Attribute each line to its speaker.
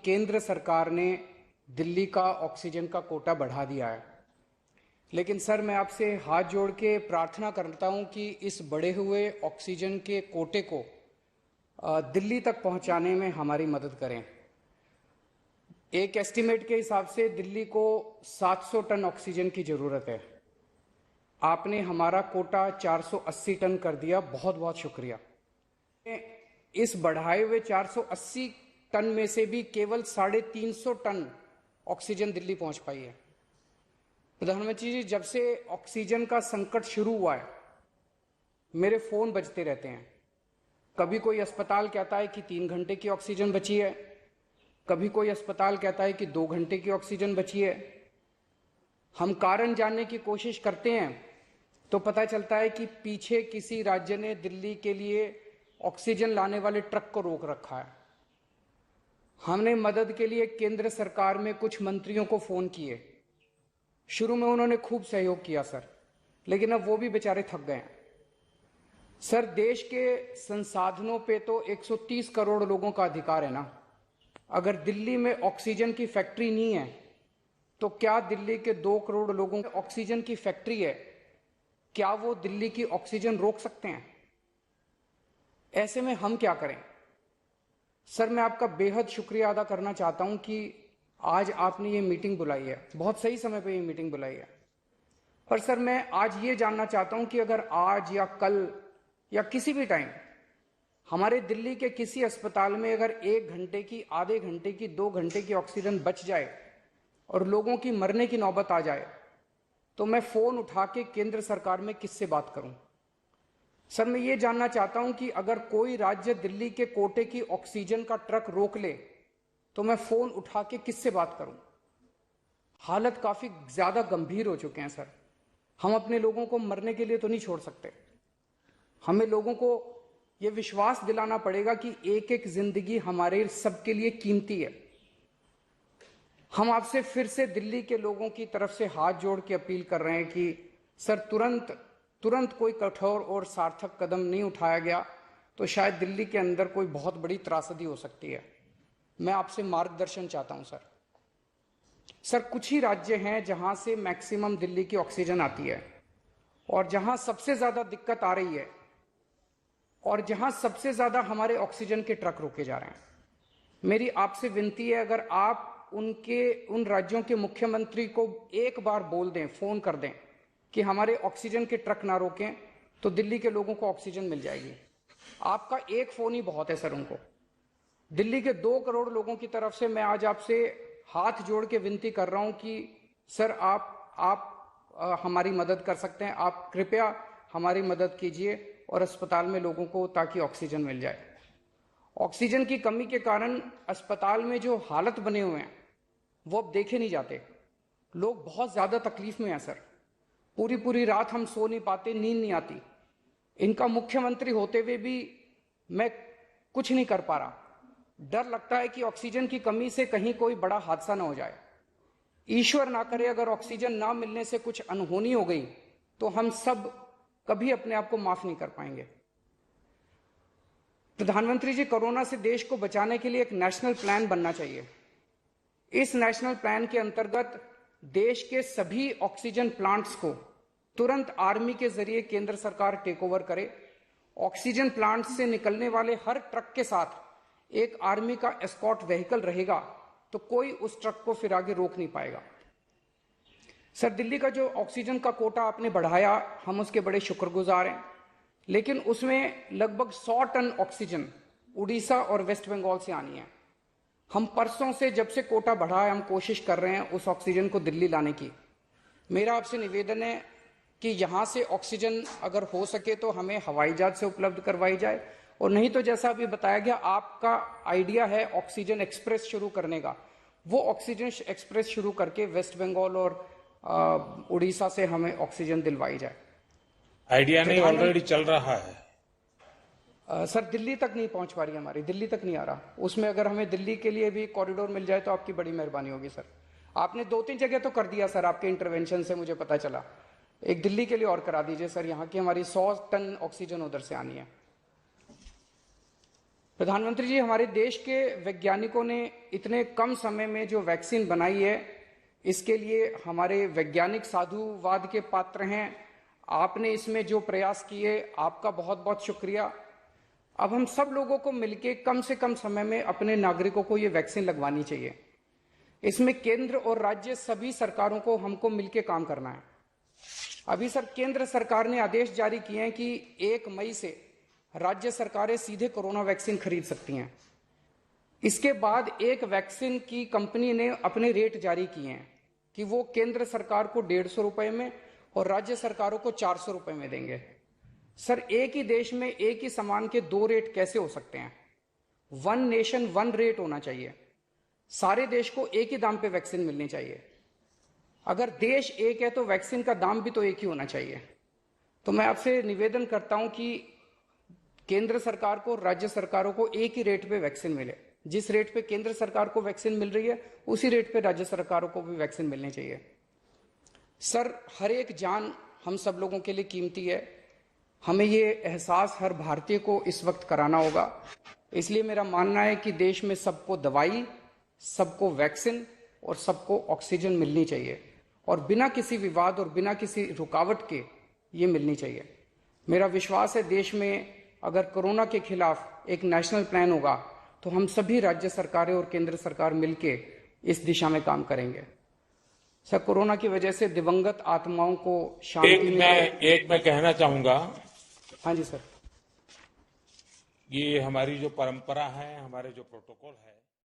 Speaker 1: केंद्र सरकार ने दिल्ली का ऑक्सीजन का कोटा बढ़ा दिया है, लेकिन सर मैं आपसे हाथ जोड़ के प्रार्थना करता हूं कि इस बढ़े हुए ऑक्सीजन के कोटे को दिल्ली तक पहुंचाने में हमारी मदद करें। एक एस्टीमेट के हिसाब से दिल्ली को 700 टन ऑक्सीजन की जरूरत है। आपने हमारा कोटा 480 टन कर दिया, बहुत बहुत शुक्रिया। इस बढ़ाए हुए 480 टन में से भी केवल 350 टन ऑक्सीजन दिल्ली पहुंच पाई है। प्रधानमंत्री जी, जब से ऑक्सीजन का संकट शुरू हुआ है मेरे फोन बजते रहते हैं। कभी कोई अस्पताल कहता है कि 3 घंटे की ऑक्सीजन बची है, कभी कोई अस्पताल कहता है कि 2 घंटे की ऑक्सीजन बची है। हम कारण जानने की कोशिश करते हैं तो पता चलता है कि पीछे किसी राज्य ने दिल्ली के लिए ऑक्सीजन लाने वाले ट्रक को रोक रखा है। हमने मदद के लिए केंद्र सरकार में कुछ मंत्रियों को फोन किए। शुरू में उन्होंने खूब सहयोग किया सर, लेकिन अब वो भी बेचारे थक गए हैं। सर, देश के संसाधनों पे तो 130 करोड़ लोगों का अधिकार है ना। अगर दिल्ली में ऑक्सीजन की फैक्ट्री नहीं है तो क्या दिल्ली के 2 करोड़ लोगों की ऑक्सीजन की फैक्ट्री है, क्या वो दिल्ली की ऑक्सीजन रोक सकते हैं? ऐसे में हम क्या करें? सर, मैं आपका बेहद शुक्रिया अदा करना चाहता हूं कि आज आपने ये मीटिंग बुलाई है, बहुत सही समय पे ये मीटिंग बुलाई है। पर सर, मैं आज ये जानना चाहता हूं कि अगर आज या कल या किसी भी टाइम हमारे दिल्ली के किसी अस्पताल में अगर 1 घंटे की, आधे घंटे की, 2 घंटे की ऑक्सीजन बच जाए और लोगों की मरने की नौबत आ जाए तो मैं फोन उठा के केंद्र सरकार में किससे बात करूं? सर, मैं ये जानना चाहता हूं कि अगर कोई राज्य दिल्ली के कोटे की ऑक्सीजन का ट्रक रोक ले तो मैं फोन उठा के किससे बात करूं? हालत काफी ज्यादा गंभीर हो चुके हैं सर। हम अपने लोगों को मरने के लिए तो नहीं छोड़ सकते। हमें लोगों को यह विश्वास दिलाना पड़ेगा कि एक एक जिंदगी हमारे सबके लिए कीमती है। हम आपसे फिर से दिल्ली के लोगों की तरफ से हाथ जोड़ के अपील कर रहे हैं कि सर, तुरंत कोई कठोर और सार्थक कदम नहीं उठाया गया तो शायद दिल्ली के अंदर कोई बहुत बड़ी त्रासदी हो सकती है। मैं आपसे मार्गदर्शन चाहता हूं सर। सर, कुछ ही राज्य हैं जहां से मैक्सिमम दिल्ली की ऑक्सीजन आती है और जहां सबसे ज्यादा दिक्कत आ रही है और जहां सबसे ज्यादा हमारे ऑक्सीजन के ट्रक रोके जा रहे हैं। मेरी आपसे विनती है, अगर आप उन राज्यों के मुख्यमंत्री को एक बार बोल दें, फोन कर दें कि हमारे ऑक्सीजन के ट्रक ना रोकें तो दिल्ली के लोगों को ऑक्सीजन मिल जाएगी। आपका एक फोन ही बहुत है सर उनको। दिल्ली के 2 करोड़ लोगों की तरफ से मैं आज आपसे हाथ जोड़ के विनती कर रहा हूं कि सर, आप हमारी मदद कर सकते हैं। आप कृपया हमारी मदद कीजिए और अस्पताल में लोगों को ताकि ऑक्सीजन मिल जाए। ऑक्सीजन की कमी के कारण अस्पताल में जो हालत बने हुए हैं वो अब देखे नहीं जाते। लोग बहुत ज्यादा तकलीफ में हैं सर। पूरी रात हम सो नहीं पाते, नींद नहीं आती। इनका मुख्यमंत्री होते हुए भी मैं कुछ नहीं कर पा रहा। डर लगता है कि ऑक्सीजन की कमी से कहीं कोई बड़ा हादसा ना हो जाए। ईश्वर ना करे अगर ऑक्सीजन ना मिलने से कुछ अनहोनी हो गई तो हम सब कभी अपने आप को माफ नहीं कर पाएंगे। प्रधानमंत्री जी, कोरोना से देश को बचाने के लिए एक नेशनल प्लान बनना चाहिए। इस नेशनल प्लान के अंतर्गत देश के सभी ऑक्सीजन प्लांट्स को तुरंत आर्मी के जरिए केंद्र सरकार टेक ओवर करे। ऑक्सीजन प्लांट से निकलने वाले हर ट्रक के साथ एक आर्मी का एस्कॉर्ट व्हीकल रहेगा तो कोई उस ट्रक को फिर आगे रोक नहीं पाएगा। सर, दिल्ली का जो ऑक्सीजन का कोटा आपने बढ़ाया, हम उसके बड़े शुक्रगुजार हैं, लेकिन उसमें लगभग 100 टन ऑक्सीजन उड़ीसा और वेस्ट बंगाल से आनी है। हम परसों से, जब से कोटा बढ़ा है, हम कोशिश कर रहे हैं उस ऑक्सीजन को दिल्ली लाने की। मेरा आपसे निवेदन है कि यहां से ऑक्सीजन अगर हो सके तो हमें हवाई जहाज से उपलब्ध करवाई जाए, और नहीं तो जैसा अभी बताया गया, आपका आइडिया है ऑक्सीजन एक्सप्रेस शुरू करने का, वो ऑक्सीजन एक्सप्रेस शुरू करके वेस्ट बंगाल और उड़ीसा से हमें ऑक्सीजन दिलवाई जाए।
Speaker 2: आइडिया नहीं, ऑलरेडी चल रहा है।
Speaker 1: सर, दिल्ली तक नहीं पहुंच पा रही है, हमारी दिल्ली तक नहीं आ रहा। उसमें अगर हमें दिल्ली के लिए भी कॉरिडोर मिल जाए तो आपकी बड़ी मेहरबानी होगी सर। आपने 2-3 जगह तो कर दिया सर, आपके इंटरवेंशन से मुझे पता चला। एक दिल्ली के लिए और करा दीजिए सर, यहाँ की हमारी 100 टन ऑक्सीजन उधर से आनी है। प्रधानमंत्री जी, हमारे देश के वैज्ञानिकों ने इतने कम समय में जो वैक्सीन बनाई है, इसके लिए हमारे वैज्ञानिक साधुवाद के पात्र हैं। आपने इसमें जो प्रयास किए, आपका बहुत बहुत शुक्रिया। अब हम सब लोगों को मिलकर कम से कम समय में अपने नागरिकों को ये वैक्सीन लगवानी चाहिए। इसमें केंद्र और राज्य सभी सरकारों को हमको मिलकर काम करना है। अभी सर, केंद्र सरकार ने आदेश जारी किए हैं कि 1 मई से राज्य सरकारें सीधे कोरोना वैक्सीन खरीद सकती हैं। इसके बाद एक वैक्सीन की कंपनी ने अपने रेट जारी किए हैं कि वो केंद्र सरकार को 150 रुपए में और राज्य सरकारों को 400 रुपए में देंगे। सर, एक ही देश में एक ही सामान के 2 रेट कैसे हो सकते हैं? 1 नेशन 1 रेट होना चाहिए। सारे देश को एक ही दाम पे वैक्सीन मिलनी चाहिए। अगर देश एक है तो वैक्सीन का दाम भी तो एक ही होना चाहिए। तो मैं आपसे निवेदन करता हूं कि केंद्र सरकार को, राज्य सरकारों को एक ही रेट पे वैक्सीन मिले। जिस रेट पे केंद्र सरकार को वैक्सीन मिल रही है, उसी रेट पे राज्य सरकारों को भी वैक्सीन मिलनी चाहिए। सर, हर एक जान हम सब लोगों के लिए कीमती है। हमें ये एहसास हर भारतीय को इस वक्त कराना होगा। इसलिए मेरा मानना है कि देश में सबको दवाई, सबको वैक्सीन और सबको ऑक्सीजन मिलनी चाहिए, और बिना किसी विवाद और बिना किसी रुकावट के ये मिलनी चाहिए। मेरा विश्वास है देश में अगर कोरोना के खिलाफ एक नेशनल प्लान होगा तो हम सभी राज्य सरकारें और केंद्र सरकार मिलके इस दिशा में काम करेंगे। सर, कोरोना की वजह से दिवंगत आत्माओं को शांति
Speaker 2: मैं कहना चाहूंगा।
Speaker 1: हाँ जी सर।
Speaker 2: ये हमारी जो परंपरा है, हमारे जो प्रोटोकॉल है,